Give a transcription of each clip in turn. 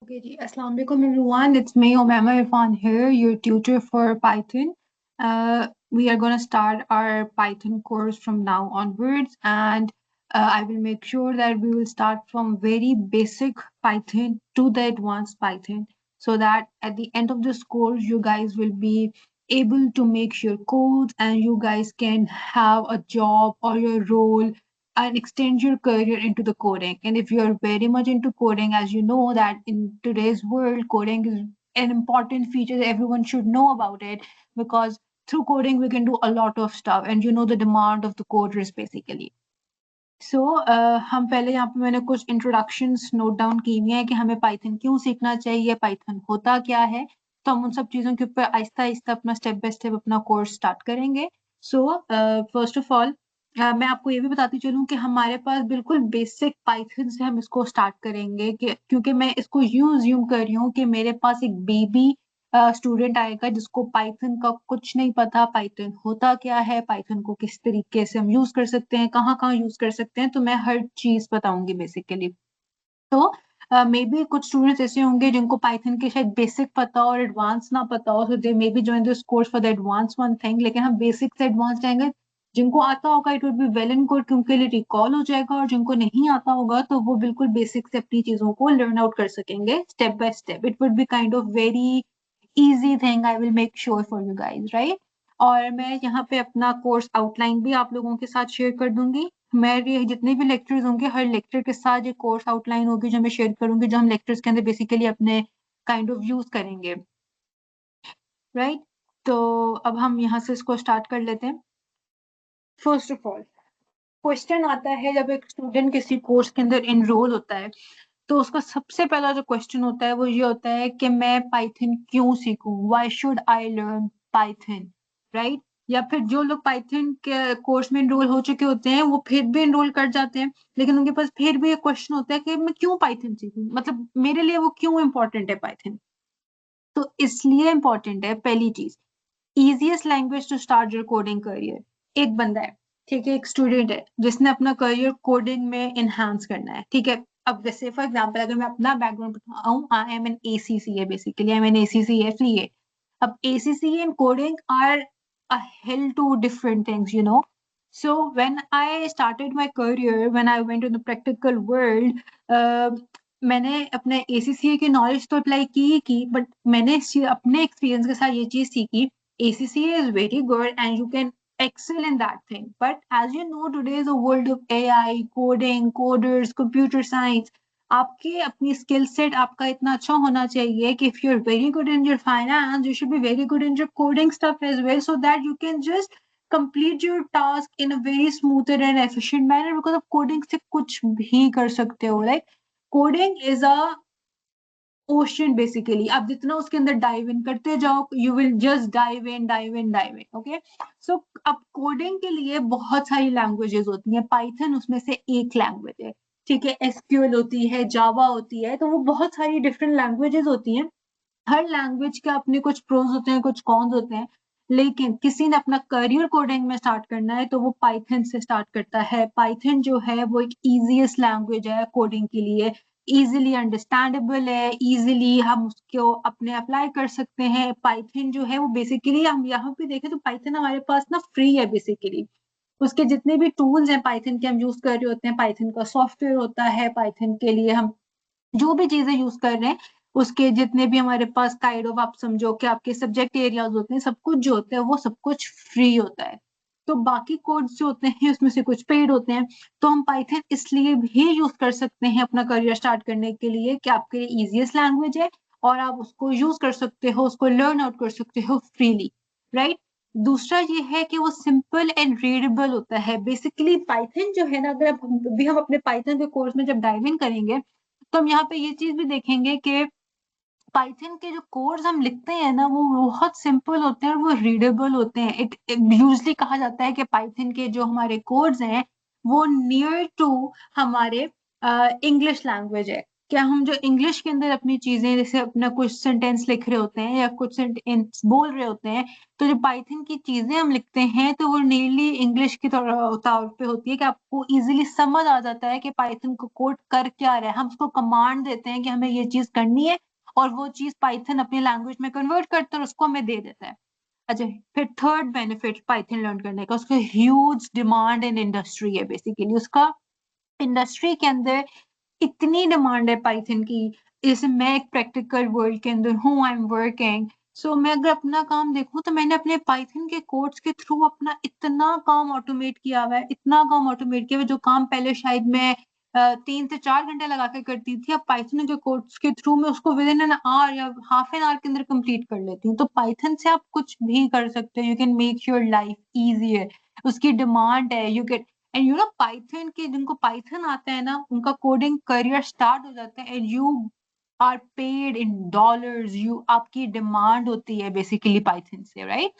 Okay, ji. Assalamu alaikum everyone. It's me, Omema Irfan here, your tutor for Python. We are going to start our Python course from now onwards, and I will make sure that we will start from very basic Python to the advanced Python, so that at the end of this course, you guys will be able to make your codes and you guys can have a job or your role and extend your career into the coding. And if you're very much into coding, as you know that in today's world, coding is an important feature that everyone should know about it, because through coding we can do a lot of stuff, and you know the demand of the coders basically. So हम पहले यहाँ पे मैंने कुछ introductions note down की हुई हैं कि हमें पाइथन क्यों सीखना चाहिए, पाइथन होता क्या है। तो हम उन सब चीज़ों के ऊपर आहिस्ता आहिस्ता अपना स्टेप बाय स्टेप अपना कोर्स स्टार्ट करेंगे। सो फर्स्ट ऑफ ऑल मैं आपको ये भी बताती चलूँ कि हमारे पास बिल्कुल बेसिक पाइथन से हम इसको स्टार्ट करेंगे, कि क्योंकि मैं इसको यूं अज्यूम कर रही हूँ कि मेरे पास एक बेबी स्टूडेंट आएगा जिसको पाइथन का कुछ नहीं पता, पाइथन होता क्या है, पाइथन को किस तरीके से हम यूज कर सकते हैं, कहाँ-कहाँ यूज कर सकते हैं, तो मैं हर चीज बताऊंगी बेसिकली। तो मे बी कुछ स्टूडेंट्स ऐसे होंगे जिनको पाइथन के शायद बेसिक पता हो और एडवांस ना पता हो, so they may be join this course for the advance one thing. लेकिन हम बेसिक से एडवांस जाएंगे, जिनको आता होगा it would be well and good, क्योंकि उनके लिए रिकॉल हो जाएगा, और जिनको नहीं आता होगा तो वो बिल्कुल बेसिक से अपनी चीजों को लर्न आउट कर सकेंगे step by step. It would be kind of very easy thing I will make sure for you guys, right? और मैं यहाँ पे अपना कोर्स आउटलाइन भी आप लोगों के साथ शेयर कर दूंगी। मेरे जितने भी लेक्चर्स होंगे, हर लेक्चर के साथ ये कोर्स आउटलाइन होगी जो मैं शेयर करूंगी, जो हम लेक्चर्स के अंदर बेसिकली अपने काइंड ऑफ यूज करेंगे, राइट? तो अब हम यहाँ से इसको स्टार्ट कर लेते हैं। फर्स्ट ऑफ ऑल, क्वेश्चन आता है जब एक स्टूडेंट किसी कोर्स के अंदर एनरोल होता है, तो उसका सबसे पहला जो क्वेश्चन होता है वो ये होता है कि मैं पाइथन क्यों सीखूं, why should I learn Python, right? या फिर जो लोग पाइथन के कोर्स में एनरोल हो चुके होते हैं वो फिर भी एनरोल कर जाते हैं, लेकिन उनके पास फिर भी एक क्वेश्चन होता है कि मैं क्यों पाइथन सीखूं, मतलब मेरे लिए वो क्यों इंपॉर्टेंट है पाइथन। तो इसलिए इंपॉर्टेंट है, पहली चीज, easiest language to start your coding career. एक बंदा है, ठीक है, एक स्टूडेंट है जिसने अपना करियर कोडिंग में एनहांस करना है, ठीक है। अब जैसे फॉर एग्जांपल अगर मैं अपना बैकग्राउंड बताऊं, I am an ACCA, basically I am an ACCA affiliate. अब ACCA and coding are a hell two different things, you know. So when I started my career, when I went to the practical world, मैंने अपने ACCA की knowledge तो apply की, but मैंने अपने experience के साथ ये चीज सीखी, ACCA is very good and you can excel in that thing. But as you know, today is a world of AI, coding, coders, computer science. आपके अपनी स्किल सेट आपका इतना अच्छा होना चाहिए कि if you're very good in your finance, you should be very good in your coding stuff as well, so that you can just complete your task in a very smoother and efficient manner, because आप coding से कुछ भी कर सकते हो। Like coding is a ocean basically, आप जितना उसके अंदर डाइव इन करते जाओ, you will just dive in dive in dive in, okay. So अब कोडिंग के लिए बहुत सारी लैंग्वेजेस होती हैं, पाइथन उसमें से एक लैंग्वेज है, ठीक है। एसक्यूएल होती है, जावा होती है, तो वो बहुत सारी डिफरेंट लैंग्वेजेस होती हैं। हर लैंग्वेज के अपने कुछ प्रोज होते हैं, कुछ कॉन्स होते हैं, लेकिन किसी ने अपना करियर कोडिंग में स्टार्ट करना है तो वो पाइथन से स्टार्ट करता है। पाइथन जो है वो एक इजीएस्ट लैंग्वेज है कोडिंग के लिए, इजीली अंडरस्टैंडेबल है, इजीली हम उसको अपने अप्लाई कर सकते हैं। पाइथन जो है वो बेसिकली, हम यहाँ पे देखें तो पाइथन हमारे पास ना फ्री है बेसिकली। उसके जितने भी टूल्स हैं पाइथन के हम यूज कर रहे होते हैं, पाइथन का सॉफ्टवेयर होता है, पाइथन के लिए हम जो भी चीजें यूज कर रहे हैं, उसके जितने भी हमारे पास काइंड ऑफ, आप समझो कि आपके सब्जेक्ट एरियाज होते हैं, सब कुछ जो होता है वो सब कुछ फ्री होता है। तो बाकी कोड्स जो होते हैं उसमें से कुछ पेड होते हैं। तो हम पाइथन इसलिए भी यूज कर सकते हैं अपना करियर स्टार्ट करने के लिए कि आपके लिए इजीएस्ट लैंग्वेज है, और आप उसको यूज कर सकते हो, उसको लर्न आउट कर सकते हो फ्रीली, राइट? दूसरा ये है कि वो सिंपल एंड रीडेबल होता है। बेसिकली पाइथन जो है ना, अगर अभी हम अपने पाइथन के कोर्स में जब डाइव इन करेंगे, तो हम यहाँ पे ये चीज भी देखेंगे कि पाइथन के जो कोड्स हम लिखते हैं ना वो बहुत सिंपल होते हैं और वो रीडेबल होते हैं। इट यूजली कहा जाता है कि पाइथन के जो हमारे कोड्स हैं वो नियर टू हमारे इंग्लिश लैंग्वेज है। क्या हम जो इंग्लिश के अंदर अपनी चीजें जैसे अपना कुछ सेंटेंस लिख रहे होते हैं या कुछ सेंटेंस बोल रहे होते हैं, तो जो पाइथन की चीजें हम लिखते हैं तो वो नियरली इंग्लिश की तौर पे होती है कि आपको इजीली समझ आ जाता है कि पाइथन को कोड कर क्या रहा है। हम उसको कमांड देते हैं कि हमें ये चीज करनी है और वो चीज पाइथन अपनी लैंग्वेज में कन्वर्ट करता है और उसको हमें दे देता है। अच्छा, फिर थर्ड बेनिफिट पाइथन लर्न करने का, उसका ह्यूज डिमांड इन इंडस्ट्री है। बेसिकली उसका इंडस्ट्री के अंदर इतनी डिमांड है पाइथन की। जैसे मैं एक प्रैक्टिकल वर्ल्ड के अंदर हूँ, आई एम वर्किंग, सो मैं अगर अपना काम देखूं तो मैंने अपने पाइथन के कोड्स के थ्रू अपना इतना काम ऑटोमेट किया हुआ है, इतना काम ऑटोमेट किया हुआ है, जो काम पहले शायद मैं 3 से 4 घंटे लगा के करती थी, अब पाइथन के कोड्स के थ्रू मैं उसको विद इन एन आवर या हाफ एन आवर के अंदर कंप्लीट कर लेती हूँ। तो पाइथन से आप कुछ भी कर सकते हो, you can make your life easier. उसकी डिमांड है, you can, and you know Python के जिनको पाइथन आता है ना, उनका कोडिंग करियर स्टार्ट हो जाता है and you are paid in dollars. You, आपकी डिमांड होती है बेसिकली पाइथन से, राइट।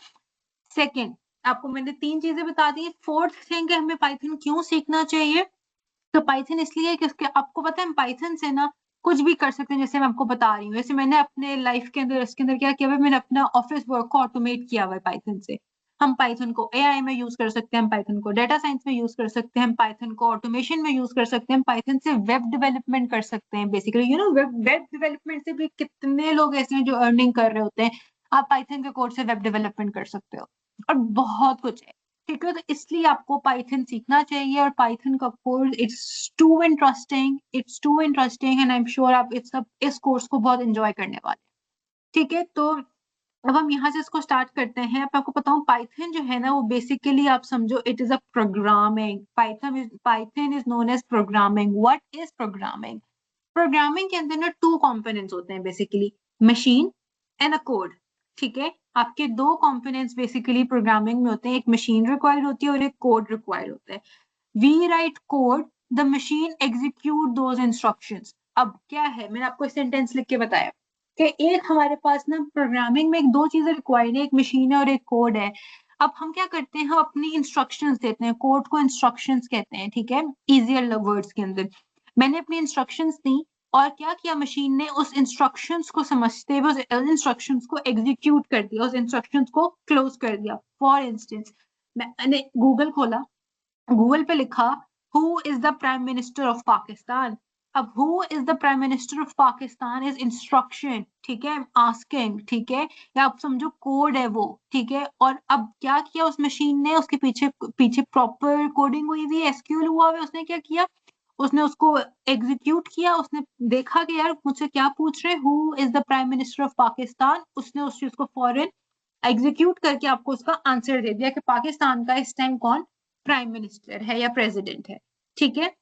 सेकंड, आपको मैंने 3 चीजें बता दी। फोर्थ थिंग है हमें पाइथन क्यों सीखना चाहिए। तो पाइथन इसलिए कि उसके आपको पता है हम पाइथन से ना कुछ भी कर सकते हैं। जैसे मैं आपको बता रही हूँ, जैसे मैंने अपने लाइफ के अंदर इसके अंदर क्या किया हुआ है, मैंने अपना ऑफिस वर्क को ऑटोमेट किया हुआ है पाइथन से। हम पाइथन को एआई में यूज कर सकते हैं, हम पाइथन को डेटा साइंस में यूज कर सकते हैं, हम पाइथन को ऑटोमेशन में यूज कर सकते हैं, हम पाइथन से वेब डेवलपमेंट कर सकते हैं। Basically you know web development से भी कितने लोग ऐसे हैं जो अर्निंग कर रहे होते हैं। आप पाइथन के कोड से वेब डेवलपमेंट कर सकते हो और बहुत कुछ है। ठीक है, तो इसलिए आपको पाइथन सीखना चाहिए। और पाइथन का course it's too interesting and I am sure आप इस कोर्स को बहुत एंजॉय करने वाले हैं। ठीक है, तो अब हम यहाँ से इसको स्टार्ट करते हैं। अब आपको बताऊं पाइथन जो है ना, वो बेसिकली आप समझो it is a programming. Python is known as programming. What is programming. Programming के अंदर ना 2 कंपोनेंट्स होते हैं basically, machine and a code. ठीक है, आपके 2 कंपोनेंट्स बेसिकली प्रोग्रामिंग में होते हैं, एक मशीन रिक्वायर्ड होती है और एक कोड रिक्वायर्ड होता है। We write code, the machine execute those instructions. अब क्या है, मैंने आपको सेंटेंस लिख के बताया कि एक हमारे पास ना प्रोग्रामिंग में एक 2 चीजें रिक्वायर्ड है, एक मशीन है और एक कोड है। अब हम क्या करते हैं, हम अपनी इंस्ट्रक्शंस देते हैं, कोड को इंस्ट्रक्शंस कहते हैं। ठीक है, इजियर वर्ड्स के अंदर मैंने अपनी इंस्ट्रक्शंस दी और क्या किया, मशीन ने उस इंस्ट्रक्शंस को समझते हुए उस इंस्ट्रक्शंस को एग्जीक्यूट कर दिया, उस इंस्ट्रक्शंस को क्लोज कर दिया। फॉर इंस्टेंस, मैंने गूगल खोला, गूगल पे लिखा who is the prime minister of Pakistan. अब who is the prime minister of Pakistan is instruction, ठीक है, आस्किंग, ठीक है, या आप समझो कोड है वो। ठीक है, और अब क्या किया उस मशीन ने, उसके पीछे पीछे प्रॉपर कोडिंग हुई हुई, एसक्यूएल हुआ हुआ, उसने क्या किया, उसने उसको एग्जीक्यूट किया। उसने देखा कि यार मुझसे क्या पूछ रहे, who is the prime minister of Pakistan, उसने उस चीज को फौरन एग्जीक्यूट करके आपको उसका आंसर दे दिया कि पाकिस्तान का इस टाइम कौन प्राइम मिनिस्टर है या प्रेसिडेंट है। ठीक है,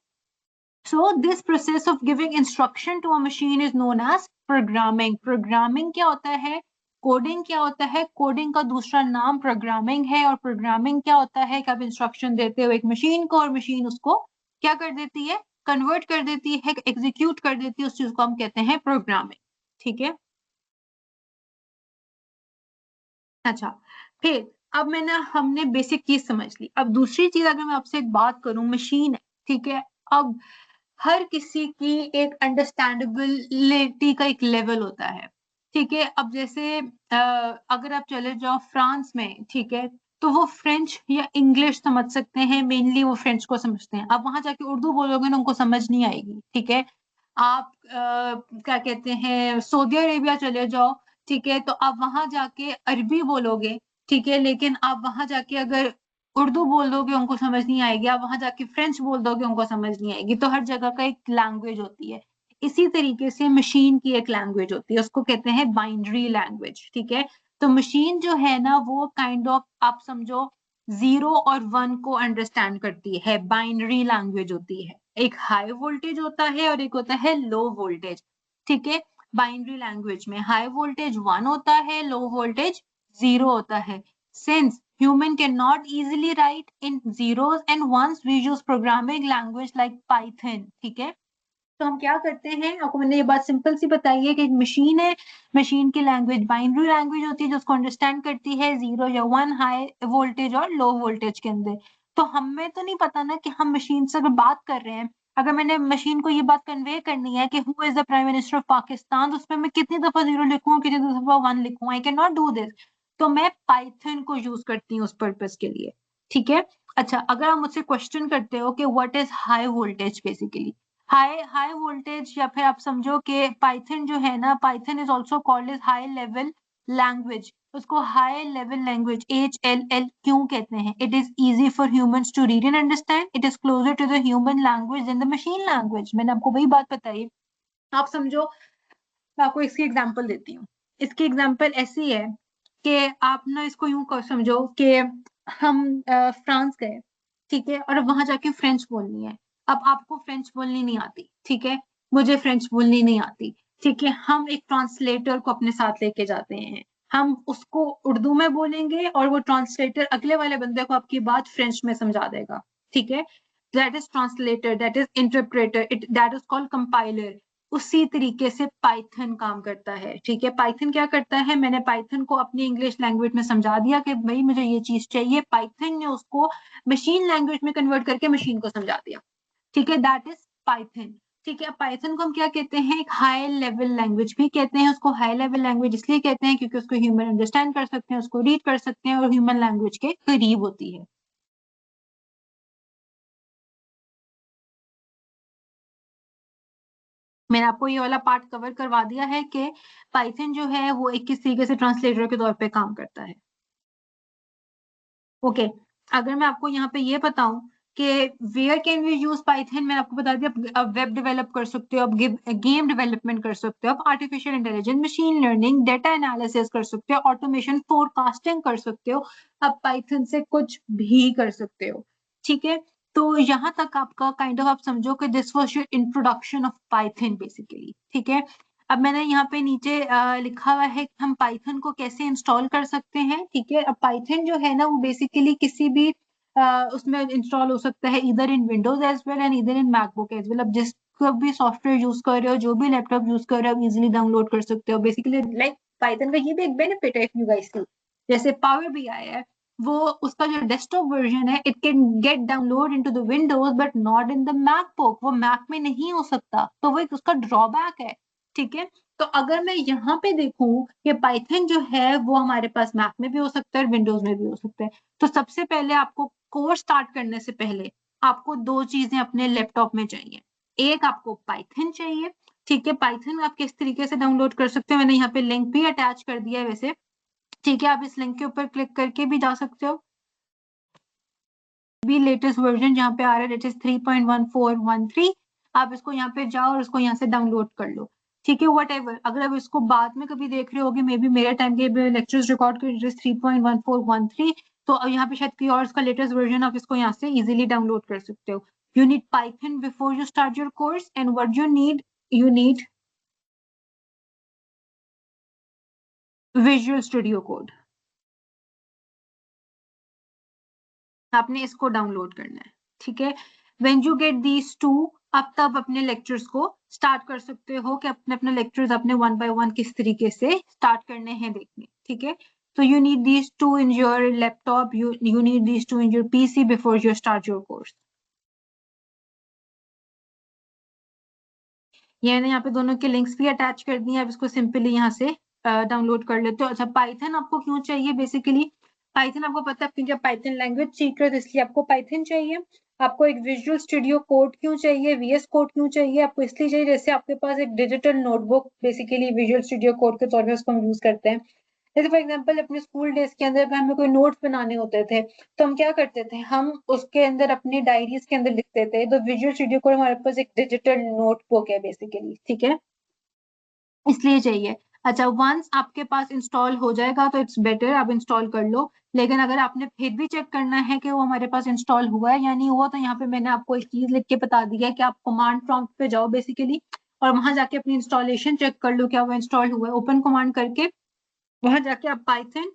so this process of giving instruction to a machine is known as programming. Programming क्या होता है, कोडिंग क्या होता है, कोडिंग का दूसरा नाम प्रोग्रामिंग है। और प्रोग्रामिंग क्या होता है कि आप इंस्ट्रक्शन देते हो एक मशीन को और मशीन उसको क्या कर देती है, कन्वर्ट कर देती है, एग्जीक्यूट कर देती है, उस चीज को हम कहते हैं प्रोग्रामिंग। ठीक है, अच्छा, फिर अब मैंने हमने बेसिक चीज समझ ली। अब दूसरी चीज अगर मैं आपसे एक बात करूं, मशीन है, ठीक है। अब हर किसी की एक अंडरस्टैंडेबिलिटी का एक लेवल होता है। ठीक है, अब जैसे अगर आप चले जाओ फ्रांस में, ठीक है, तो वो फ्रेंच या इंग्लिश समझ सकते हैं, मेनली वो फ्रेंच को समझते हैं। अब वहां जाके उर्दू बोलोगे ना, उनको समझ नहीं आएगी। ठीक है, आप क्या कहते हैं, सऊदी अरेबिया चले जाओ, ठीक है, तो आप वहां जाके अरबी बोलोगे, ठीक है, लेकिन आप वहां जाके अगर उर्दू बोल दोगे उनको समझ नहीं आएगी, आप वहां जाके फ्रेंच बोल दोगे उनको समझ नहीं आएगी। तो हर जगह का एक लैंग्वेज होती है। इसी तरीके से मशीन की एक लैंग्वेज होती है, उसको कहते हैं बाइनरी लैंग्वेज। ठीक है, तो मशीन जो है ना, वो काइंड ऑफ आप समझो 0 और 1 को अंडरस्टैंड करती है, बाइनरी लैंग्वेज होती है। एक हाई वोल्टेज होता है और एक होता है लो वोल्टेज। ठीक है, बाइनरी लैंग्वेज में हाई वोल्टेज 1 होता है, लो वोल्टेज 0 होता है। Since human cannot easily write in zeros and ones, we use programming language like python। ठीक है, तो हम क्या करते हैं, आपको मैंने ये बात सिंपल सी बताई है कि एक मशीन है, मशीन की लैंग्वेज बाइनरी लैंग्वेज होती है जो उसको अंडरस्टैंड करती है 0 या 1 हाई वोल्टेज और लो वोल्टेज के अंदर। तो हमें तो नहीं पता ना कि हम मशीन से अगर बात कर रहे हैं अगर मैंने मशीन को ये बात कन्वे करनी है कि who is the prime minister of Pakistan, तो उसमें मैं कितनी दफा 0 लिखूं, कितनी दफा 1 लिखूं, I can not do this. तो मैं पाइथन को यूज करती हूँ उस पर्पस के लिए। ठीक है। अच्छा, अगर आप मुझसे क्वेश्चन करते हो कि what is high voltage, basically high high voltage, या फिर आप समझो कि पाइथन जो है ना, Python is also called as high level language. उसको हाई लेवल लैंग्वेज HLL क्यों कहते हैं? It is easy for humans to read and understand, it is closer to the human language than the machine language. मैंने आपको वही बात बताई। आप समझो, मैं आपको इसकी एग्जांपल देती हूँ। इसकी एग्जांपल ऐसी है कि आप ना इसको यूं समझो कि हम फ्रांस गए, ठीक है, और वहां जाके फ्रेंच बोलनी है। अब आपको फ्रेंच बोलनी नहीं आती, ठीक है, मुझे फ्रेंच बोलनी नहीं आती, ठीक है, हम एक ट्रांसलेटर को अपने साथ लेके जाते हैं। हम उसको उर्दू में बोलेंगे और वो ट्रांसलेटर अगले वाले बंदे को आपकी बात फ्रेंच में समझा देगा। ठीक है। That is translator, that is interpreter, it that is called compiler. उसी तरीके से पाइथन काम करता है। ठीक है। पाइथन क्या करता है, मैंने पाइथन को अपनी इंग्लिश लैंग्वेज में समझा दिया कि भाई मुझे ये चीज चाहिए, पाइथन ने उसको मशीन लैंग्वेज में कन्वर्ट करके मशीन को समझा दिया। ठीक है, दैट इज पाइथन। ठीक है। पाइथन को हम क्या कहते हैं, एक हाई लेवल लैंग्वेज भी कहते हैं। उसको हाई लेवल लैंग्वेज इसलिए कहते हैं क्योंकि उसको ह्यूमन अंडरस्टैंड कर सकते हैं, उसको रीड कर सकते हैं और ह्यूमन लैंग्वेज के करीब होती है। मैंने आपको ये वाला पार्ट कवर करवा दिया है कि पाइथन जो है वो एक किस तरीके से ट्रांसलेटर के तौर पे काम करता है। ओके। अगर मैं आपको यहाँ पे ये बताऊं कि where can we use Python, मैंने आपको बता दिया। आप वेब डेवलप कर सकते हो, आप गेम डेवलपमेंट कर सकते हो, आप artificial intelligence, machine learning, data analysis कर सकते हो, ऑटोमेशन, फोरकास्टिंग कर सकते हो। आप पाइथन से कुछ भी कर सकते हो। ठीक है। तो यहाँ तक आपका काइंड ऑफ आप समझो कि this was your introduction of Python basically. ठीक है। अब मैंने यहाँ पे नीचे लिखा हुआ है कि हम पाइथन को कैसे इंस्टॉल कर सकते हैं। ठीक है। अब पाइथन जो है ना वो बेसिकली किसी भी उसमें इंस्टॉल हो सकता है, इधर इन विंडोज एज वेल एंड इधर इन मैकबुक एज वेल। अब जिस भी सॉफ्टवेयर यूज कर रहे हो, जो भी लैपटॉप यूज कर रहे हो, इजिली डाउनलोड कर सकते हो। बेसिकली लाइक पाइथन का ये भी एक बेनिफिट है इफ यू गाइस सी, जैसे पावर BI है, वो उसका जो डेस्कटॉप वर्जन है it can get download into the Windows but not in the MacBook, वो मैक में नहीं हो सकता, तो वो एक उसका ड्रॉबैक है। ठीक है। तो अगर मैं यहाँ पे देखूं कि पाइथन जो है वो हमारे पास मैक में भी हो सकता है और विंडोज में भी हो सकता है। तो सबसे पहले आपको कोर्स स्टार्ट करने से पहले आपको दो चीजें अपने लैपटॉप में चाहिए। एक आपको पाइथन चाहिए। ठीक है। पाइथन आप किस तरीके से डाउनलोड कर सकते हो, मैंने यहाँ पे लिंक भी अटैच कर दिया है वैसे। ठीक है। आप इस लिंक के ऊपर क्लिक करके भी जा सकते हो। भी लेटेस्ट वर्जन जहाँ पे आ रहा है दैट इज 3.1413, आप इसको यहाँ पे जाओ और इसको यहाँ से डाउनलोड कर लो। ठीक है। वट एवर, अगर आप इसको बाद में कभी देख रहे होगे, मे बी मेरे टाइम के लेक्चर्स रिकॉर्ड कर 3.1413, तो यहाँ पे शायद कोई और इसका लेटेस्ट वर्जन, आप इसको यहाँ से इजिली डाउनलोड कर सकते हो। You need Python before you start your course and what you need visual studio code. आपने इसको डाउनलोड करना है। ठीक है। When you get these two, आप तब अपने लेक्चर्स को स्टार्ट कर सकते हो कि अपने अपने लेक्चर्स अपने वन बाय वन किस तरीके से स्टार्ट करने हैं देखने। ठीक है। तो you need these two in your laptop, you need these two in your PC before you start your course. ये मैंने यहाँ पे दोनों के लिंक्स भी अटैच कर दिए हैं, आप इसको सिंपली यहाँ से डाउनलोड कर लेते हो। अच्छा, पाइथन आपको क्यों चाहिए बेसिकली? पाइथन आपको पता है, क्योंकि आप पाइथन लैंग्वेज सीख रहे हो तो इसलिए आपको पाइथन चाहिए। आपको एक विजुअल स्टूडियो कोड क्यों चाहिए, VS कोड क्यों चाहिए? आपको इसलिए चाहिए जैसे आपके पास एक digital notebook basically visual studio code के तौर पे उसको हम यूज करते हैं। जैसे फॉर एग्जांपल अपने स्कूल डेज के अंदर अगर हमें कोई नोट्स बनाने होते थे तो हम क्या करते थे, हम उसके अंदर अपनी डायरीज के अंदर लिखते थे। तो विजुअल स्टूडियो कोड हमारे पास एक डिजिटल नोटबुक है बेसिकली। ठीक है। इसलिए चाहिए। अच्छा, वंस आपके पास इंस्टॉल हो जाएगा तो इट्स बेटर, आप इंस्टॉल कर लो। लेकिन अगर आपने फिर भी चेक करना है कि वो हमारे पास इंस्टॉल हुआ है या नहीं हुआ, तो यहाँ पे मैंने आपको एक चीज लिख के बता दी है कि आप कमांड प्रॉम्प्ट पे जाओ बेसिकली, और वहां जाके अपनी इंस्टॉलेशन चेक कर लो क्या वो इंस्टॉल हुआ है। ओपन कमांड करके वहां जाके आप Python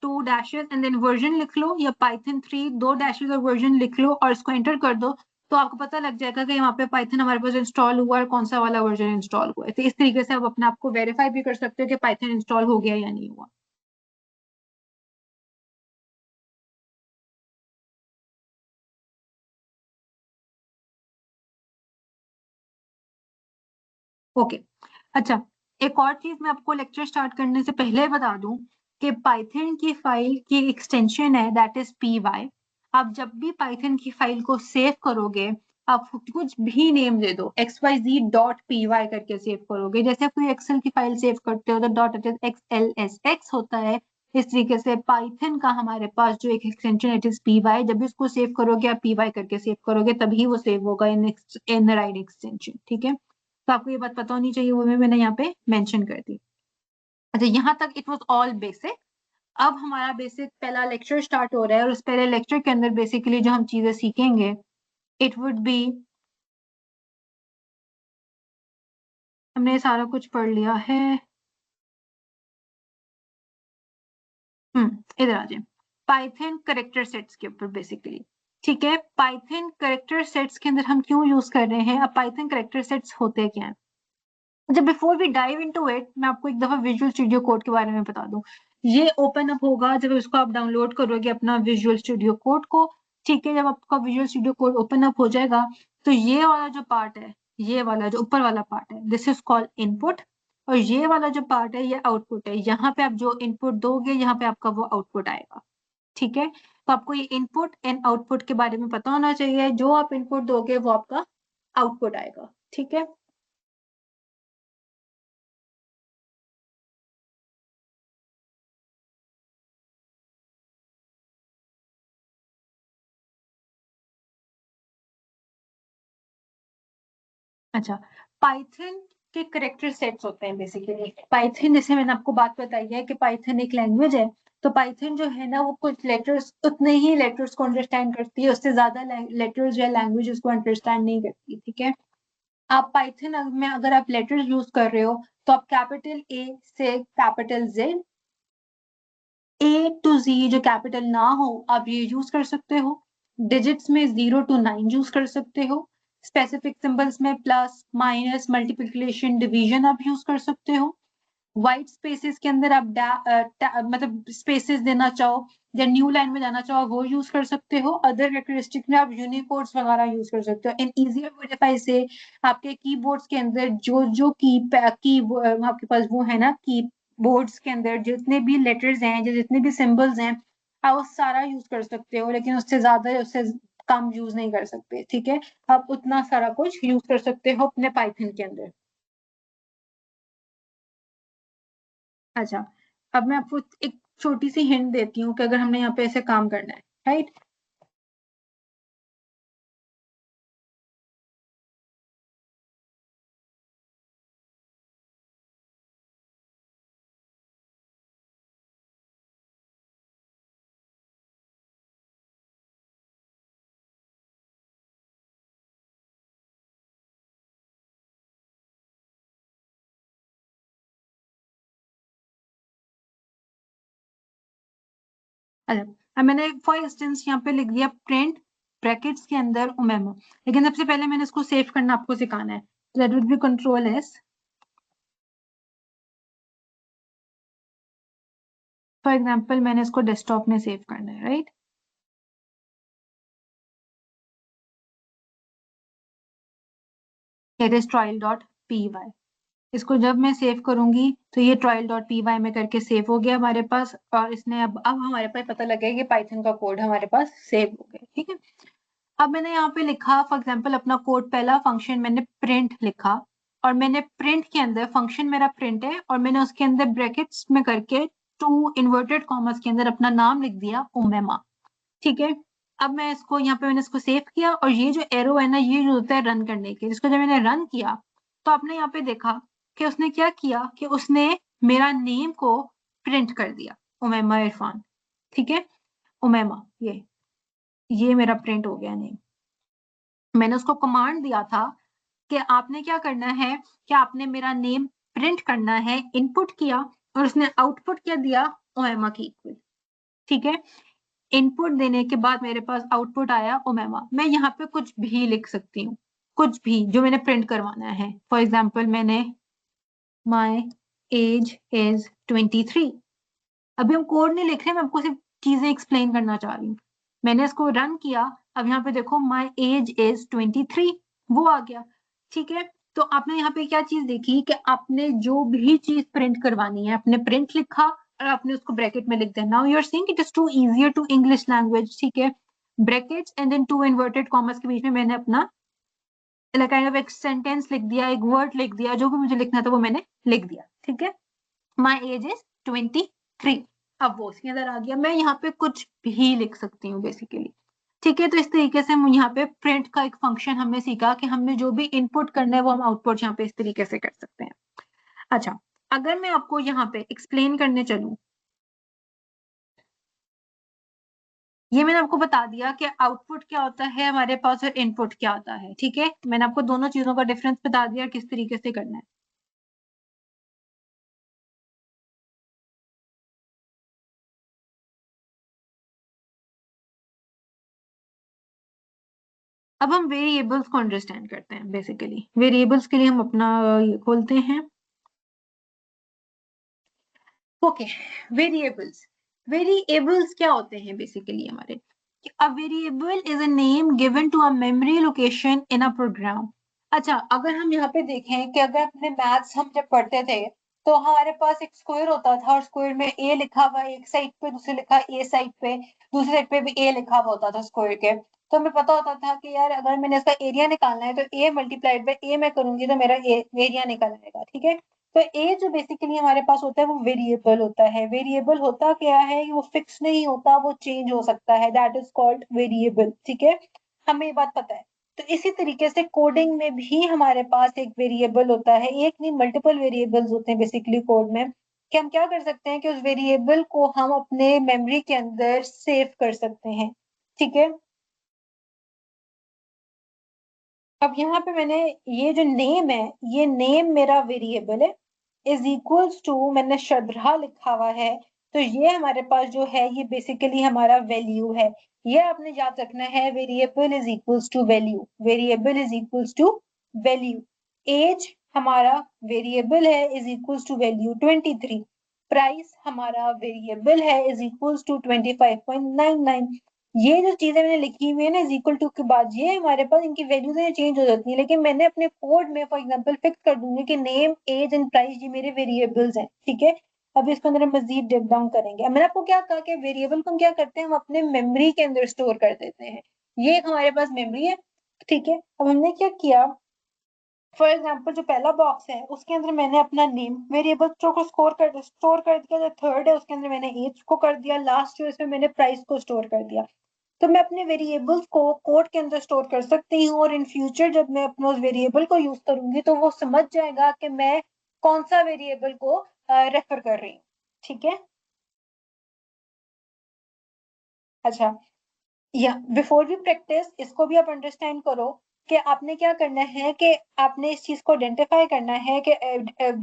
2 dashes and then version लिख लो, या पाइथन 3 2 डैशेस और वर्जन लिख लो और इसको एंटर कर दो। तो आपको पता लग जाएगा कि वहाँ पे पाइथन हमारे पास इंस्टॉल हुआ है और कौन सा वाला वर्जन इंस्टॉल हुआ है। तो इस तरीके से आप अपने आप को वेरीफाई भी कर सकते हो कि पाइथन इंस्टॉल हो गया या नहीं हुआ। ओके। अच्छा, एक और चीज मैं आपको लेक्चर स्टार्ट करने से पहले बता दूं कि पाइथन की फाइल की एक्सटेंशन है दैट इज py। आप जब भी पाइथन की फाइल को सेव करोगे, आप कुछ भी नेम दे दो, xyz.py करके सेव करोगे। जैसे आप कोई एक्सेल की फाइल सेव करते हो तो .xlsx होता है, इस तरीके से पाइथन का हमारे पास जो एक एक्सटेंशन इट इज py, जब भी उसको सेव करोगे आप py करके सेव करोगे तभी वो सेव होगा इन राइट एक्सटेंशन, ठीक है। तो आपको ये बात पता होनी चाहिए, वो भी मैंने यहाँ पे मेंशन कर दी। अच्छा, यहाँ तक इट वाज ऑल बेसिक। अब हमारा बेसिक पहला लेक्चर स्टार्ट हो रहा है और उस पहले लेक्चर के अंदर बेसिकली जो हम चीजें सीखेंगे इट वुड बी, हमने सारा कुछ पढ़ लिया है। इधर आ जाए, पाइथन करेक्टर सेट्स के ऊपर बेसिकली, ठीक है। पाइथन करेक्टर सेट्स के अंदर हम क्यों यूज कर रहे हैं, अब पाइथन करेक्टर सेट्स होते क्या हैं। अच्छा, before we dive into it, मैं आपको एक दफा विजुअल स्टूडियो कोड के बारे में बता दूं। ये ओपन अप होगा जब इसको आप डाउनलोड करोगे अपना विजुअल स्टूडियो कोड को, ठीक है। जब आपका visual studio code open up हो जाएगा तो ये वाला जो पार्ट है, ये वाला जो ऊपर वाला पार्ट है, दिस इज कॉल्ड इनपुट। और ये वाला जो पार्ट है ये आउटपुट है। यहाँ पे आप जो इनपुट दोगे यहाँ पे आपका वो आउटपुट आएगा, ठीक है। तो आपको ये इनपुट एंड आउटपुट के बारे में पता होना चाहिए। जो आप इनपुट दोगे वो आपका आउटपुट आएगा, ठीक है। अच्छा, पाइथन के करेक्टर सेट्स होते हैं बेसिकली। पाइथन, जैसे मैंने आपको बात बताई है कि पाइथन एक लैंग्वेज है, तो पाइथन जो है ना वो कुछ लेटर्स, उतने ही लेटर्स को अंडरस्टैंड करती है, उससे ज्यादा लेटर्स या लैंग्वेज उसको अंडरस्टैंड नहीं करती, ठीक है। आप पाइथन में अगर आप लेटर्स यूज कर रहे हो तो आप कैपिटल ए से कैपिटल जेड, ए टू जी जो कैपिटल ना हो आप ये यूज कर सकते हो। डिजिट्स में 0 to 9 यूज कर सकते हो। स्पेसिफिक सिंबल्स में प्लस माइनस मल्टीप्लिकेशन डिवीजन आप यूज कर सकते हो। व्हाइट स्पेसेस के अंदर आप मतलब स्पेसेस देना चाहो या न्यू लाइन में जाना चाहो वो यूज कर सकते हो। अदर कैरेक्टरिस्टिक में आप यूनिकोड्स वगैरह यूज कर सकते हो। इन इजियर वर्ड इफ आई से, आपके कीबोर्ड्स के अंदर जो जो की आपके पास वो है ना, की बोर्ड्स के अंदर जितने भी लेटर्स हैं, जितने भी सिंबल्स हैं, आप वो सारा यूज कर सकते हो, लेकिन उससे ज्यादा उससे कम यूज नहीं कर सकते, ठीक है। आप उतना सारा कुछ यूज कर सकते हो अपने पाइथन के अंदर। अच्छा, अब मैं आपको एक छोटी सी हिंट देती हूँ कि अगर हमने यहाँ पे ऐसे काम करना है, राइट। अच्छा, अब मैंने फॉर इंस्टेंस यहाँ पे लिख दिया प्रिंट ब्रैकेट्स के अंदर उमेमो, लेकिन सबसे पहले मैंने इसको सेव करना आपको सिखाना है। That would be control S. For example मैंने इसको डेस्कटॉप में सेव करना है, right. It is trial dot P Y. इसको जब मैं सेव करूंगी तो ये ट्रायल डॉट पी वाई में करके सेव हो गया हमारे पास, और इसने अब हमारे पास पता लग गया कि पाइथन का कोड हमारे पास सेव हो गया, ठीक है। अब मैंने यहाँ पे लिखा फॉर एग्जाम्पल अपना कोड, पहला फंक्शन मैंने प्रिंट लिखा, और मैंने प्रिंट के अंदर, फंक्शन मेरा प्रिंट है और मैंने उसके अंदर ब्रैकेट्स में करके टू इन्वर्टेड कॉमर्स के अंदर अपना नाम लिख दिया उमेमा, ठीक है। अब मैं इसको यहाँ पे मैंने इसको सेव किया, और ये जो एरो है ना ये यूज होता है रन करने के, जिसको जब मैंने रन किया तो आपने यहाँ पे देखा कि उसने क्या किया कि उसने मेरा नेम को प्रिंट कर दिया, उमेमा इरफान, ठीक है। उमेमा, ये मेरा प्रिंट हो गया नेम। मैंने उसको कमांड दिया था कि आपने क्या करना है कि आपने मेरा नेम प्रिंट करना है, इनपुट किया और उसने आउटपुट क्या दिया, ओमेमा की इक्वल, ठीक है। इनपुट देने के बाद मेरे पास आउटपुट आया ओमेमा। मैं यहाँ पे कुछ भी लिख सकती हूँ, कुछ भी जो मैंने प्रिंट करवाना है। फॉर एग्जाम्पल मैंने माई एज इज 23। अभी हम कोड नहीं लिख रहे, मैं आपको सिर्फ चीजें एक्सप्लेन करना चाह रही हूँ। मैंने इसको रन किया, अब यहाँ पे देखो माई एज इज 23, वो आ गया, ठीक है। तो आपने यहाँ पे क्या चीज देखी कि आपने जो भी चीज प्रिंट करवानी है, आपने प्रिंट लिखा और आपने उसको ब्रैकेट में लिख दिया. Now you are seeing it is too easier to English language. ठीक है, brackets and then two inverted commas के बीच में मैंने अपना काइंड ऑफ एक सेंटेंस लिख दिया, एक वर्ड लिख दिया, जो भी मुझे लिखना था वो मैंने लिख दिया. ठीक है, माई एज इज 23. अब वो उसके अंदर आ गया. मैं यहाँ पे कुछ भी लिख सकती हूँ बेसिकली. ठीक है, तो इस तरीके से हम यहाँ पे प्रिंट का एक फंक्शन हमने सीखा कि हमने जो भी इनपुट करना है वो हम आउटपुट यहाँ पे इस तरीके से कर सकते हैं. अच्छा, अगर मैं आपको यहाँ पे एक्सप्लेन करने चलूं, ये मैंने आपको बता दिया कि आउटपुट क्या होता है हमारे पास और इनपुट क्या होता है. ठीक है, मैंने आपको दोनों चीजों का डिफरेंस बता दिया किस तरीके से करना है. अब हम वेरिएबल्स को अंडरस्टैंड करते हैं. बेसिकली वेरिएबल्स के लिए हम अपना ये खोलते हैं. Okay, variables. वेरिएबल्स क्या होते हैं बेसिकली हमारे? A variable is a name given to a memory location in a program. अच्छा, अगर हम यहाँ पे देखें कि अगर अपने मैथ्स हम जब पढ़ते थे तो हमारे पास एक स्क्वायर होता था और स्क्वायर में ए लिखा हुआ है एक साइड पे, दूसरी लिखा ए साइड पे, दूसरी साइड पे भी ए लिखा हुआ होता था स्क्वायर के. तो हमें पता होता था कि यार अगर मैंने इसका एरिया निकालना है तो ए मल्टीप्लाइड बाय ए मैं करूंगी तो मेरा एरिया निकल आएगा. ठीक है, तो ए जो बेसिकली हमारे पास होता है वो वेरिएबल होता है. वेरिएबल होता क्या है कि वो फिक्स नहीं होता, वो चेंज हो सकता है. That is called variable. ठीक है, हमें ये बात पता है. तो इसी तरीके से कोडिंग में भी हमारे पास एक वेरिएबल होता है. एक नहीं, मल्टीपल वेरिएबल्स होते हैं बेसिकली कोड में. कि हम क्या कर सकते हैं कि उस वेरिएबल को हम अपने मेमोरी के अंदर सेव कर सकते हैं. ठीक है, अब यहाँ पे मैंने ये जो नेम है, ये नेम मेरा वेरिएबल है. इज इक्वल्स टू, मैंने श्रद्धा लिखा हुआ है, तो ये हमारे पास जो है ये बेसिकली हमारा वैल्यू है. ये आपने याद रखना है, variable is equals to value. Variable is equals to value. Age हमारा वेरिएबल है, is equals to value 23. Price हमारा वेरिएबल है, इज इक्वल्स टू 25.99. ये जो चीजें मैंने लिखी हुई है ना इज इक्वल टू के बाद, ये हमारे पास इनकी वैल्यूज चेंज हो जाती है. लेकिन मैंने अपने कोड में फॉर एग्जांपल फिक्स कर दूंगी कि नेम, एज एंड प्राइस ये मेरे वेरिएबल्स हैं. ठीक है, अब इसके अंदर हम मजीद डिप डाउन करेंगे. अब मैंने आपको क्या कहा कि वेरिएबल को हम क्या करते हैं, हम अपने मेमोरी के अंदर स्टोर कर देते हैं. ये एक हमारे पास मेमोरी है. ठीक है, अब हमने क्या किया, फॉर एग्जाम्पल जो पहला बॉक्स है उसके अंदर मैंने अपना नेम वेरिएबल को स्टोर कर दिया. जो थर्ड है उसके अंदर मैंने एज को कर दिया. लास्ट जो इसमें मैंने प्राइस को स्टोर कर दिया. तो मैं अपने वेरिएबल्स को कोड के अंदर स्टोर कर सकती हूँ और इन फ्यूचर जब मैं अपने उस वेरिएबल को यूज करूंगी तो वो समझ जाएगा कि मैं कौन सा वेरिएबल को रेफर कर रही हूँ. ठीक है, अच्छा, या बिफोर वी प्रैक्टिस इसको भी आप अंडरस्टैंड करो कि आपने क्या करना है कि आपने इस चीज को आइडेंटिफाई करना है कि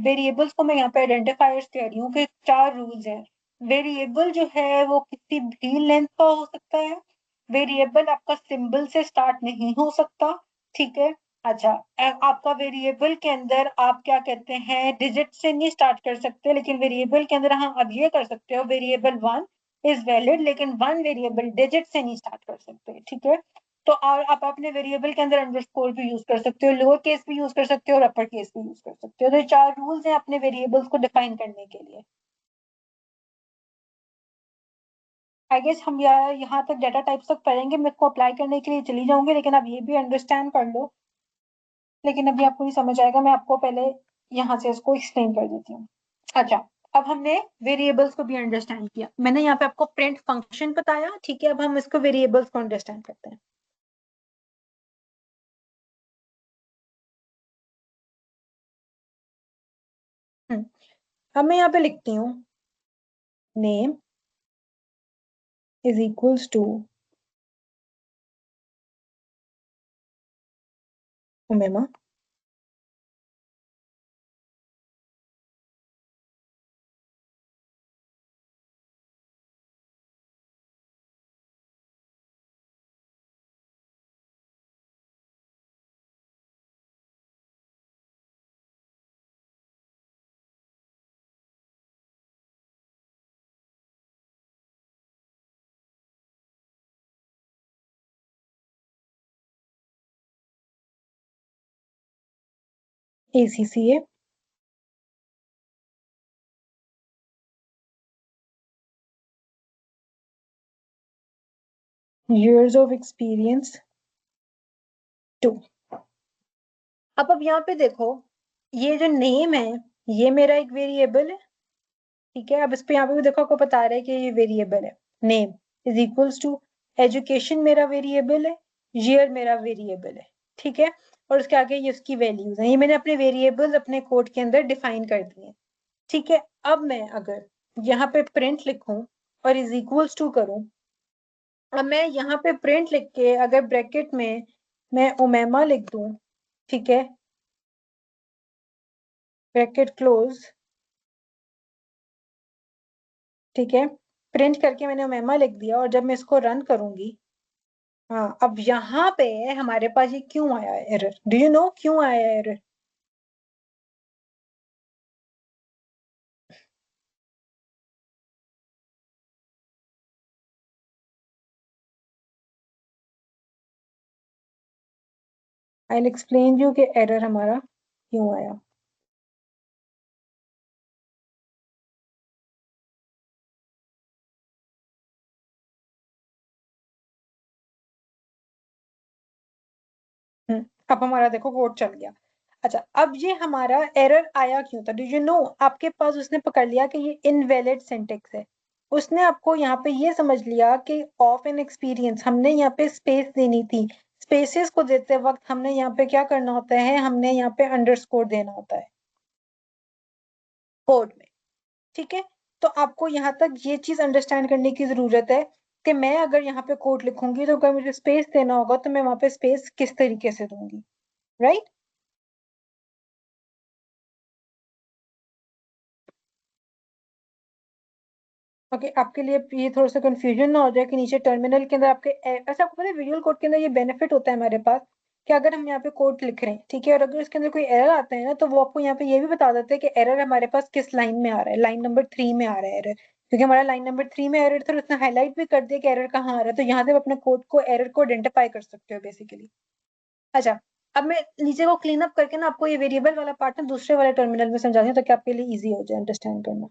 वेरिएबल्स को मैं यहाँ पे आइडेंटिफायर्स कह रही हूँ कि 4 रूल्स हैं. वेरिएबल जो है वो किसी भी लेंथ का हो सकता है. वेरिएबल आपका सिंबल से स्टार्ट नहीं हो सकता. ठीक है, अच्छा, आपका वेरिएबल के अंदर आप क्या कहते हैं डिजिट से नहीं स्टार्ट कर सकते, लेकिन वेरिएबल के अंदर हाँ अब ये कर सकते हो, वेरिएबल 1 इज वैलिड, लेकिन 1 वेरिएबल डिजिट से नहीं स्टार्ट कर सकते. ठीक है, तो और आप अपने वेरिएबल के अंदर अंडरस्कोर भी यूज कर सकते हो, लोअर केस भी यूज कर सकते हो और अपर केस भी यूज कर सकते हो. तो ये 4 रूल्स हैं अपने वेरिएबल्स को डिफाइन करने के लिए. आई गेस हम यहाँ तक डाटा टाइप्स तक पढ़ेंगे, मैं इसको अप्लाई करने के लिए चली जाऊंगी, लेकिन आप ये भी अंडरस्टैंड कर लो. लेकिन अभी आपको नहीं समझ आएगा, मैं आपको पहले यहाँ से इसको एक्सप्लेन कर देती हूँ. अच्छा, अब हमने वेरिएबल्स को भी अंडरस्टैंड किया. मैंने यहाँ पे आपको प्रिंट फंक्शन बताया. ठीक है, अब हम इसको वेरिएबल्स को अंडरस्टैंड करते हैं. अब मैं यहाँ पे लिखती हूँ name is equals to Umema. ACCA. Years of experience 2. अब यहाँ पे देखो, ये जो नेम है ये मेरा एक वेरिएबल है, ठीक है। अब इस पे यहाँ पे भी देखो, आपको बता रहा है कि ये वेरिएबल है। Name is equals to education मेरा वेरिएबल है, ईयर मेरा वेरिएबल है, ठीक है। और उसके आगे ये उसकी वैल्यूज हैं, ये मैंने अपने वेरिएबल्स अपने कोड के अंदर डिफाइन कर दिए हैं, ठीक है। अब मैं अगर यहाँ पे प्रिंट लिखूं और इज इक्वल्स टू करूं, अब मैं यहाँ पे प्रिंट लिख के अगर ब्रैकेट में मैं ओमेमा लिख दूं, ठीक है, ब्रैकेट क्लोज, ठीक है, प्रिंट करके मैंने ओमेमा लिख दिया और जब मैं इसको रन करूंगी, हाँ, अब यहाँ पे हमारे पास ये क्यों आया है एरर? डू यू नो क्यों आया है error? I will explain you कि एरर हमारा क्यों आया। अब हमारा देखो कोड चल गया। अच्छा, अब ये हमारा एरर आया क्यों था? डू यू नो, आपके पास उसने पकड़ लिया कि ये इनवैलिड सिंटेक्स है। उसने आपको यहाँ पे ये समझ लिया कि ऑफ एन एक्सपीरियंस हमने यहाँ पे स्पेस देनी थी। स्पेसेस को देते वक्त हमने यहाँ पे क्या करना होता है, हमने यहाँ पे अंडरस्कोर देना होता है कोड में, ठीक है। तो आपको यहाँ तक ये चीज अंडरस्टैंड करने की जरूरत है कि मैं अगर यहाँ पे कोड लिखूंगी तो अगर मुझे स्पेस देना होगा तो मैं वहां पे स्पेस किस तरीके से दूंगी, राइट। ओके, आपके लिए ये थोड़ा सा कंफ्यूजन ना हो जाए कि नीचे टर्मिनल के अंदर आपके ऐसा, आपको पता है विजुअल कोड के अंदर ये बेनिफिट होता है हमारे पास कि अगर हम यहाँ पे कोड लिख रहे हैं, ठीक है, और अगर इसके अंदर कोई एरर आता है ना तो वो आपको यहाँ पे ये भी बता देते हैं कि एरर हमारे पास किस लाइन में आ रहा है, लाइन नंबर 3 में आ रहा है एरर, क्योंकि हमारा लाइन नंबर 3 में एरर था और उसने हाईलाइट भी कर दिया कि एरर कहाँ आ रहा है, तो यहाँ से आप अपने कोड को एरर को आइडेंटिफाई कर सकते हो बेसिकली। अच्छा, अब मैं नीचे को क्लीन अप करके ना आपको ये वेरिएबल वाला पार्ट ना दूसरे वाले टर्मिनल में समझाती हूँ ताकि आपके लिए इजी हो जाए अंडरस्टैंड करना।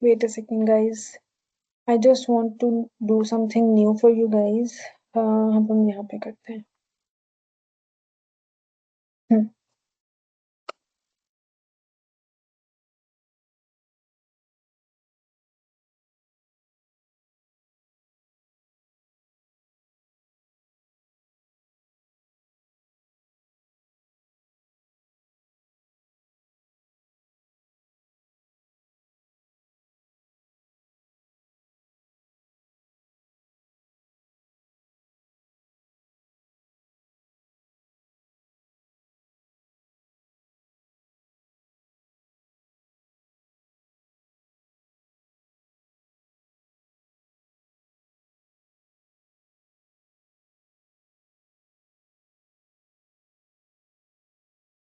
Wait a second guys, I just want to do something new for you guys. अब हम यहाँ पे करते हैं। हम्म,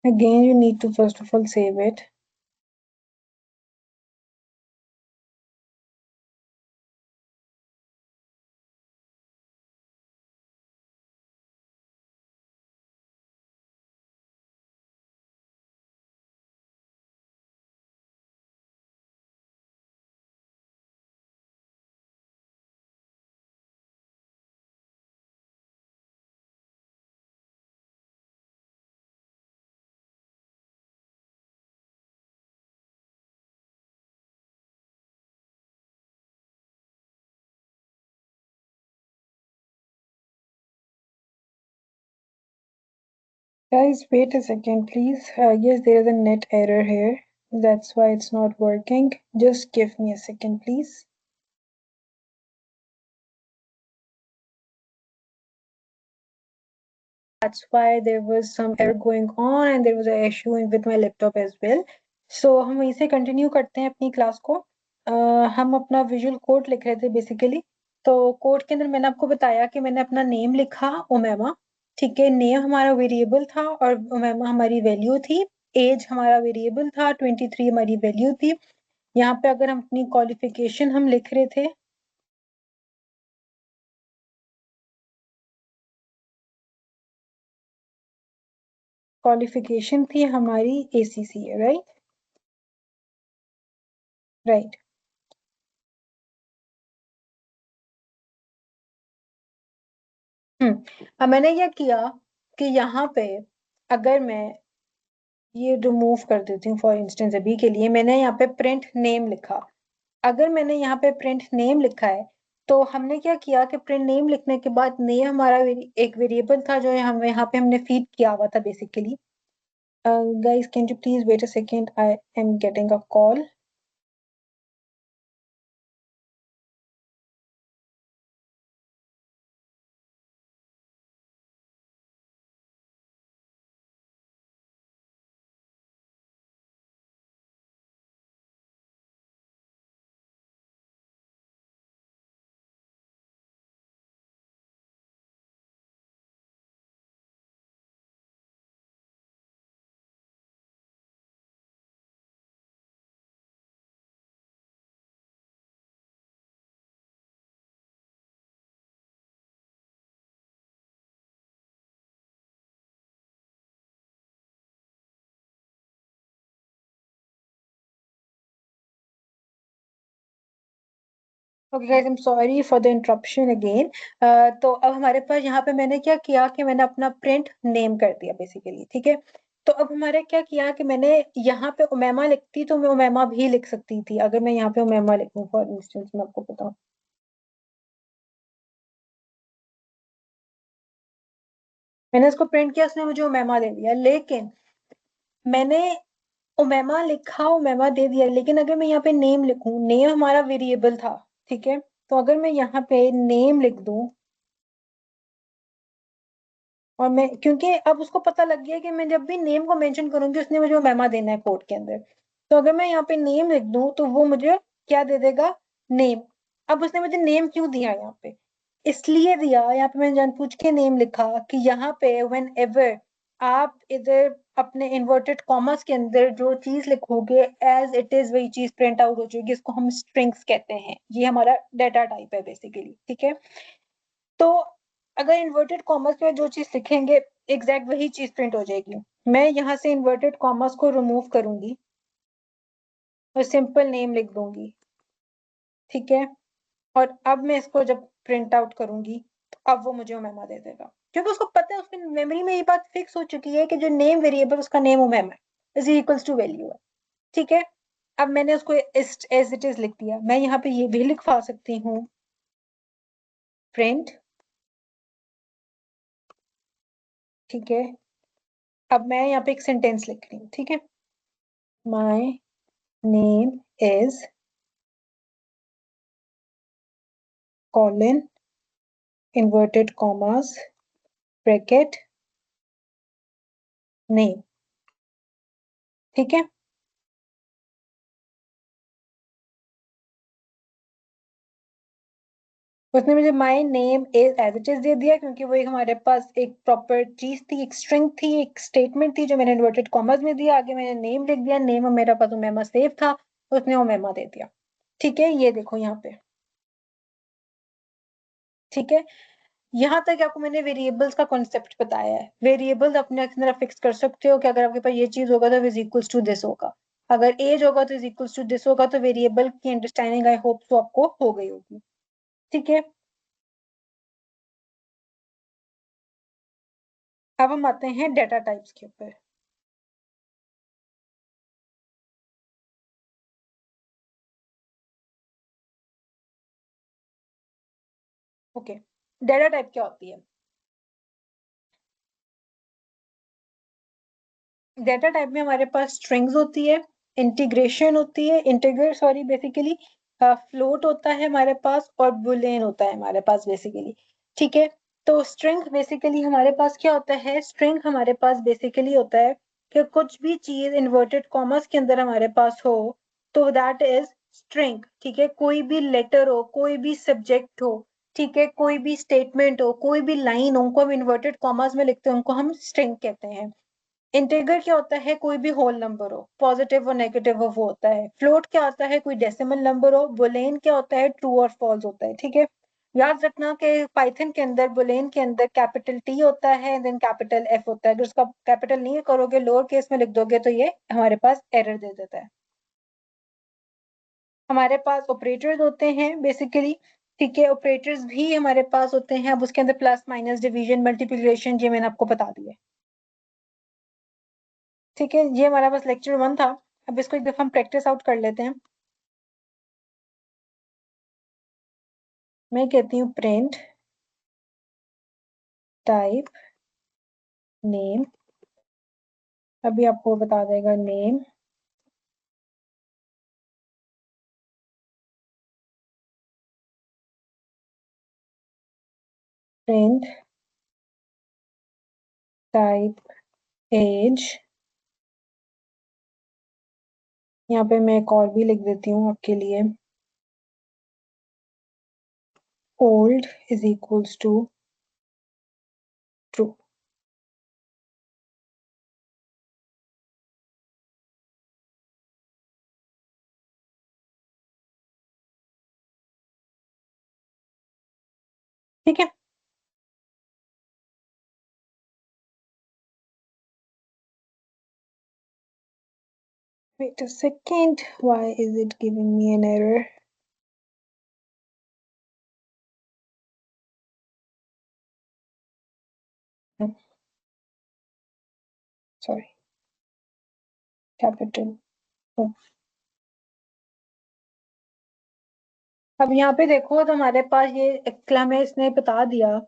Again, you need to first of all save it. Guys, wait a second, please. Yes, there is a net error here. That's why it's not working. Just give me a second, please. That's why there was some error going on and there was an issue with my laptop as well. So हम वहीं से continue करते हैं अपनी class को। हम अपना visual code लिख रहे थे बेसिकली। तो कोड के अंदर मैंने आपको बताया कि मैंने अपना नेम लिखा ओमेमा। ठीक है, नेम हमारा वेरिएबल था और ओमेमा हमारी वैल्यू थी। एज हमारा वेरिएबल था, 23 हमारी वैल्यू थी। यहाँ पे अगर हम अपनी क्वालिफिकेशन हम लिख रहे थे, क्वालिफिकेशन थी हमारी ACC, राइट राइट। अब मैंने ये किया कि यहाँ पे अगर मैं ये रिमूव कर देती हूँ फॉर इंस्टेंस, अभी के लिए मैंने यहाँ पे प्रिंट नेम लिखा। अगर मैंने यहाँ पे प्रिंट नेम लिखा है तो हमने क्या किया कि प्रिंट नेम लिखने के बाद नेम हमारा एक वेरिएबल था जो हम यहाँ पे हमने फीड किया हुआ था basically. Guys can you please wait a second, I am getting a call. Okay guys, I am sorry for the interruption again. तो अब हमारे पास यहाँ पे मैंने क्या किया कि मैंने अपना प्रिंट नेम कर दिया बेसिकली। ठीक है, तो अब हमारे क्या किया कि मैंने यहाँ पे ओमेमा लिखती तो मैं ओमेमा भी लिख सकती थी। अगर मैं यहाँ पे ओमेमा लिखूँ फॉर इंस्टेंस, मैं आपको बताऊँ, मैंने इसको प्रिंट किया, उसने मुझे ओमेमा दे दिया। लेकिन मैंने ओमेमा लिखा, ओमेमा दे दिया, लेकिन अगर मैं यहाँ पे नेम लिखूं, नेम हमारा वेरिएबल था। ठीक है, तो अगर मैं यहाँ पे नेम लिख दूं और मैं, क्योंकि अब उसको पता लग गया कि मैं जब भी नेम को मेंशन करूंगी उसने मुझे मेमा देना है कोड के अंदर। तो अगर मैं यहाँ पे नेम लिख दूं तो वो मुझे क्या दे देगा, नेम। अब उसने मुझे नेम क्यों दिया यहाँ पे, इसलिए दिया, यहाँ पे मैंने जानबूझ के नेम लिखा कि यहाँ पे व्हेन एवर आप इधर अपने इन्वर्टेड कॉमर्स के अंदर जो चीज लिखोगे एज इट इज वही चीज प्रिंट आउट हो जाएगी। इसको हम स्ट्रिंग्स कहते हैं, ये हमारा डाटा टाइप है बेसिकली। ठीक है, तो अगर इन्वर्टेड कॉमर्स में जो चीज लिखेंगे एग्जैक्ट वही चीज प्रिंट हो जाएगी। मैं यहाँ से इन्वर्टेड कॉमर्स को रिमूव करूंगी और सिंपल नेम लिख दूंगी। ठीक है, और अब मैं इसको जब प्रिंट आउट करूंगी तो अब वो मुझे ओमेमा दे देगा, क्योंकि उसको पता है, उसकी मेमोरी में ये बात फिक्स हो चुकी है कि जो नेम वेरिएबल उसका नेम ओमेमा है इज इक्वल्स टू वैल्यू है। ठीक है, अब मैंने उसको एज इट इज लिख दिया। मैं यहाँ पे ये भी लिखवा सकती हूँ, प्रिंट। ठीक है, अब मैं यहाँ पे एक सेंटेंस लिख रही हूँ। ठीक है, my name is colon inverted commas bracket name. ठीक है, उसने मुझे my name is as it is दे दिया, क्योंकि वो एक हमारे पास एक प्रॉपर चीज थी, एक स्ट्रिंग थी, एक स्टेटमेंट थी जो मैंने इन्वर्टेड कॉमर्स में दिया। आगे मैंने नेम लिख दिया, नेम मेरा पास ओमेमा सेव था, उसने ओमेमा दे दिया। ठीक है, ये देखो यहाँ पे। ठीक है, यहाँ तक आपको मैंने वेरिएबल्स का कॉन्सेप्ट बताया है। वेरिएबल्स अपने अंदर फिक्स कर सकते हो कि अगर आपके पास ये चीज होगा तो इज इक्वल्स टू दिस होगा, अगर एज होगा तो इज इक्वल्स टू दिस होगा। तो वेरिएबल की अंडरस्टैंडिंग आई होप तो आपको हो गई होगी। ठीक है, अब हम आते हैं डेटा टाइप्स के ऊपर। ओके, डेटा टाइप क्या होती है? डेटा टाइप में हमारे पास स्ट्रिंग्स होती है, इंटीग्रेशन होती है, इंटीग्रेट सॉरी बेसिकली, फ्लोट होता है हमारे पास, और बुलियन होता है हमारे पास बेसिकली। ठीक है, तो स्ट्रिंग बेसिकली हमारे पास क्या होता है, स्ट्रिंग हमारे पास बेसिकली होता है कि कुछ भी चीज इन्वर्टेड कॉमर्स के अंदर हमारे पास हो तो दैट इज स्ट्रिंग, ठीक है, कोई भी लेटर हो, कोई भी सब्जेक्ट हो, ठीक है, कोई भी स्टेटमेंट हो, कोई भी लाइन हो, उनको हम इन्वर्टेड कॉमास में लिखते हैं, उनको हम स्ट्रिंग कहते हैं। इंटीगर क्या होता है? कोई भी होल नंबर हो, पॉजिटिव और नेगेटिव हो, वो होता है। फ्लोट क्या होता है? कोई डेसिमल नंबर हो। बुलियन क्या होता है? ट्रू और फॉल्स होता है, ठीक है। याद रखना कि पाइथन के अंदर, बुलियन के अंदर कैपिटल टी होता है, देन कैपिटल एफ होता है। अगर उसका कैपिटल नहीं करोगे, लोअर केस में लिख दोगे, तो ये हमारे पास एरर दे देता है। हमारे पास ऑपरेटर्स होते हैं बेसिकली, ठीक है, ऑपरेटर्स भी हमारे पास होते हैं। अब उसके अंदर प्लस, माइनस, डिवीजन, मल्टीप्लिकेशन, ये मैंने आपको बता दिया, ठीक है। ये हमारा बस लेक्चर 1 था। अब इसको एक दफा हम प्रैक्टिस आउट कर लेते हैं। मैं कहती हूँ प्रिंट टाइप नेम, अभी आपको बता देगा नेम, प्रिंट टाइप एज। यहाँ पे मैं एक और भी लिख देती हूँ आपके लिए, old is equals to true. ठीक है, wait a second, why is it giving me an error? Sorry, capital O। अब यहाँ पे देखो, तो हमारे पास ये एक्ला में इसने बता दिया।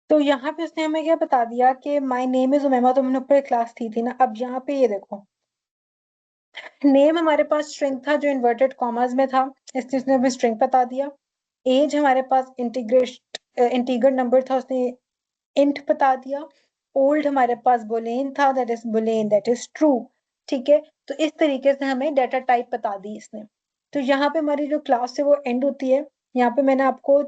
तो यहाँ पे उसने हमें क्या बता दिया कि माय नेम इज उमैमा, तो मैंने ऊपर क्लास थी ना। अब यहाँ पे ये देखो, नेम हमारे पास स्ट्रिंग था जो इन्वर्टेड कॉमास में था, इसने उसने हमें स्ट्रिंग बता दिया। एज हमारे पास इंटीगर नंबर था, उसने इंट बता दिया। ओल्ड हमारे पास बुलियन था, that is Boolean, that is true, ठीक है। तो इस तरीके से हमें डाटा टाइप बता दी इसने। तो यहाँ पे हमारी जो क्लास है वो एंड होती है। यहाँ पे मैंने आपको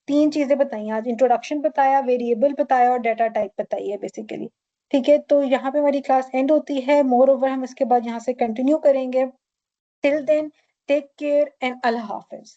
तीन चीजें बताई आज, इंट्रोडक्शन बताया, वेरिएबल बताया और डाटा टाइप बताई है बेसिकली, ठीक है। तो यहाँ पे हमारी क्लास एंड होती है। मोर ओवर हम इसके बाद यहाँ से कंटिन्यू करेंगे। Till then, take care and अल्लाह हाफिज।